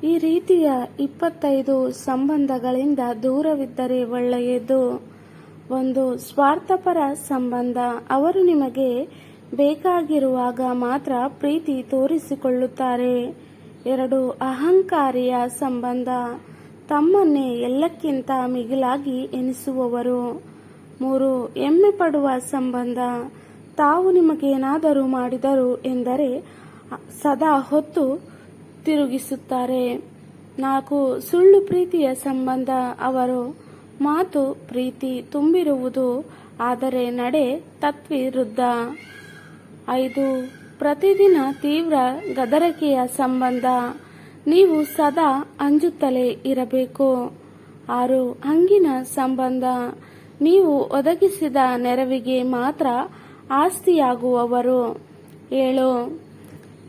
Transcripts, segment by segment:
ಈ ರೀತಿಯ 25 ಸಂಬಂಧಗಳಿಂದ ದೂರವಿದ್ದರೆ ಒಳ್ಳೆಯದು. 1. ಸ್ವಾರ್ಥಪರ ಸಂಬಂಧ. ಅವರು ನಿಮಗೆ ಬೇಕಾಗಿರುವಾಗ ಮಾತ್ರ ಪ್ರೀತಿ ತೋರಿಸಿಕೊಳ್ಳುತ್ತಾರೆ. 2. ಅಹಂಕಾರಿಯ ಸಂಬಂಧ. ತಮ್ಮನ್ನೇ ಎಲ್ಲಕ್ಕಿಂತ ಮಿಗಿಲಾಗಿ ಎನಿಸುವವರು. 3. ಹೆಮ್ಮೆ ಪಡುವ ಸಂಬಂಧ. ತಾವು ನಿಮಗೇನಾದರೂ ಮಾಡಿದರು ಎಂದರೆ ಸದಾ ಹೊತ್ತು ತಿರುಗಿಸುತ್ತಾರೆ. 4. ಸುಳ್ಳು ಪ್ರೀತಿಯ ಸಂಬಂಧ. ಅವರು ಮಾತು ಪ್ರೀತಿ ತುಂಬಿರುವುದು, ಆದರೆ ನಡೆ ತದ್ವಿರುದ್ಧ. 5. ಪ್ರತಿದಿನ ತೀವ್ರ ಗದರಿಕೆಯ ಸಂಬಂಧ. ನೀವು ಸದಾ ಅಂಜುತ್ತಲೇ ಇರಬೇಕು. 6. ಹಂಗಿನ ಸಂಬಂಧ. ನೀವು ಒದಗಿಸಿದ ನೆರವಿಗೆ ಮಾತ್ರ ಆಸ್ತಿಯಾಗುವವರು. 7.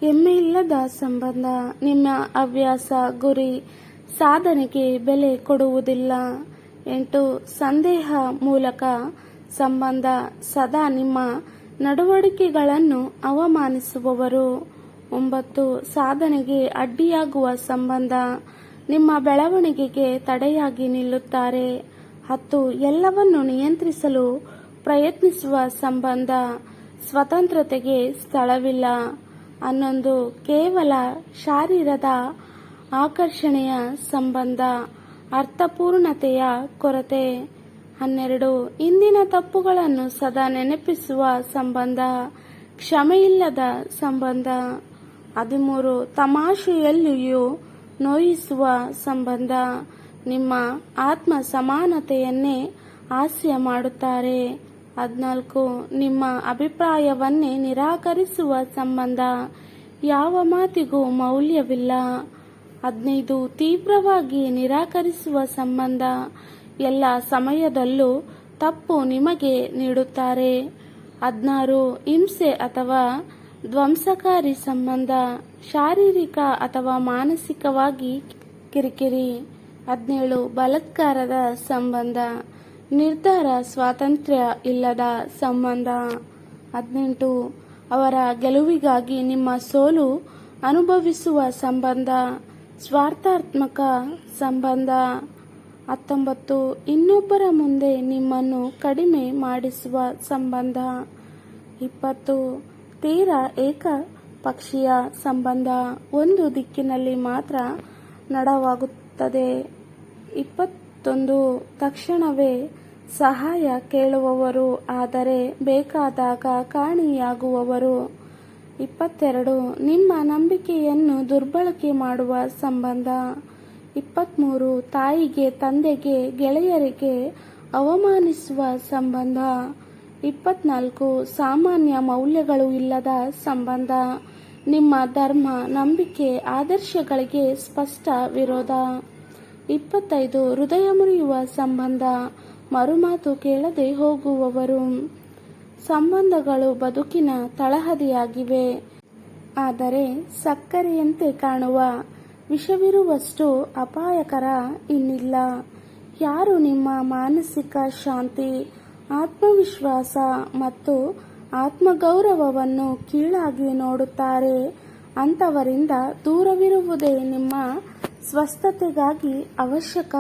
ಹೆಮ್ಮೆಯಿಲ್ಲದ ಸಂಬಂಧ. ನಿಮ್ಮ ಹವ್ಯಾಸ, ಗುರಿ, ಸಾಧನೆಗೆ ಬೆಲೆ ಕೊಡುವುದಿಲ್ಲ. 8. ಸಂದೇಹ ಮೂಲಕ ಸಂಬಂಧ. ಸದಾ ನಿಮ್ಮ ನಡವಳಿಕೆಗಳನ್ನು ಅವಮಾನಿಸುವವರು. 9. ಸಾಧನೆಗೆ ಅಡ್ಡಿಯಾಗುವ ಸಂಬಂಧ. ನಿಮ್ಮ ಬೆಳವಣಿಗೆಗೆ ತಡೆಯಾಗಿ ನಿಲ್ಲುತ್ತಾರೆ. 10. ಎಲ್ಲವನ್ನು ನಿಯಂತ್ರಿಸಲು ಪ್ರಯತ್ನಿಸುವ ಸಂಬಂಧ. ಸ್ವತಂತ್ರತೆಗೆ ಸ್ಥಳವಿಲ್ಲ. 11. ಕೇವಲ ಶಾರೀರದ ಆಕರ್ಷಣೆಯ ಸಂಬಂಧ. ಅರ್ಥಪೂರ್ಣತೆಯ ಕೊರತೆ. 12. ಹಿಂದಿನ ತಪ್ಪುಗಳನ್ನು ಸದಾ ನೆನಪಿಸುವ ಸಂಬಂಧ. ಕ್ಷಮೆಯಿಲ್ಲದ ಸಂಬಂಧ. 13. ತಮಾಷೆಯಲ್ಲಿಯೂ ನೋಯಿಸುವ ಸಂಬಂಧ. ನಿಮ್ಮ ಆತ್ಮ ಸಮಾನತೆಯನ್ನೇ ಹಾಸ್ಯ ಮಾಡುತ್ತಾರೆ. 14. ನಿಮ್ಮ ಅಭಿಪ್ರಾಯವನ್ನೇ ನಿರಾಕರಿಸುವ ಸಂಬಂಧ. ಯಾವ ಮಾತಿಗೂ ಮೌಲ್ಯವಿಲ್ಲ. 15. ತೀವ್ರವಾಗಿ ನಿರಾಕರಿಸುವ ಸಂಬಂಧ. ಎಲ್ಲ ಸಮಯದಲ್ಲೂ ತಪ್ಪು ನಿಮಗೆ ನೀಡುತ್ತಾರೆ. 16. ಹಿಂಸೆ ಅಥವಾ ಧ್ವಂಸಕಾರಿ ಸಂಬಂಧ. ಶಾರೀರಿಕ ಅಥವಾ ಮಾನಸಿಕವಾಗಿ ಕಿರಿಕಿರಿ. 17. ಬಲಾತ್ಕಾರದ ಸಂಬಂಧ. ನಿರ್ಧಾರ ಸ್ವಾತಂತ್ರ್ಯ ಇಲ್ಲದ ಸಂಬಂಧ. 18. ಅವರ ಗೆಲುವಿಗಾಗಿ ನಿಮ್ಮ ಸೋಲು ಅನುಭವಿಸುವ ಸಂಬಂಧ. ಸ್ವಾರ್ಥಾತ್ಮಕ ಸಂಬಂಧ. 19. ಇನ್ನೊಬ್ಬರ ಮುಂದೆ ನಿಮ್ಮನ್ನು ಕಡಿಮೆ ಮಾಡಿಸುವ ಸಂಬಂಧ. 20. ತೀರಾ ಏಕಪಕ್ಷೀಯ ಸಂಬಂಧ. ಒಂದು ದಿಕ್ಕಿನಲ್ಲಿ ಮಾತ್ರ ನಡವಾಗುತ್ತದೆ. 21. ತಕ್ಷಣವೇ ಸಹಾಯ ಕೇಳುವವರು, ಆದರೆ ಬೇಕಾದಾಗ ಕಾಣೆಯಾಗುವವರು. 22. ನಿಮ್ಮ ನಂಬಿಕೆಯನ್ನು ದುರ್ಬಳಕೆ ಮಾಡುವ ಸಂಬಂಧ. 23. ತಾಯಿಗೆ, ತಂದೆಗೆ, ಗೆಳೆಯರಿಗೆ ಅವಮಾನಿಸುವ ಸಂಬಂಧ. 24. ಸಾಮಾನ್ಯ ಮೌಲ್ಯಗಳು ಇಲ್ಲದ ಸಂಬಂಧ. ನಿಮ್ಮ ಧರ್ಮ, ನಂಬಿಕೆ, ಆದರ್ಶಗಳಿಗೆ ಸ್ಪಷ್ಟ ವಿರೋಧ. 25. ಹೃದಯ ಮುರಿಯುವ ಸಂಬಂಧ. ಮರುಮಾತು ಕೇಳದೆ ಹೋಗುವವರು. ಸಂಬಂಧಗಳು ಬದುಕಿನ ತಳಹದಿಯಾಗಿವೆ, ಆದರೆ ಸಕ್ಕರೆಯಂತೆ ಕಾಣುವ ವಿಷವಿರುವಷ್ಟು ಅಪಾಯಕರ ಇನ್ನಿಲ್ಲ. ಯಾರು ನಿಮ್ಮ ಮಾನಸಿಕ ಶಾಂತಿ, ಆತ್ಮವಿಶ್ವಾಸ ಮತ್ತು ಆತ್ಮಗೌರವವನ್ನು ಕೀಳಾಗಿ ನೋಡುತ್ತಾರೆ, ಅಂಥವರಿಂದ ದೂರವಿರುವುದೇ ನಿಮ್ಮ ಸ್ವಸ್ಥತೆಗಾಗಿ ಅವಶ್ಯಕ.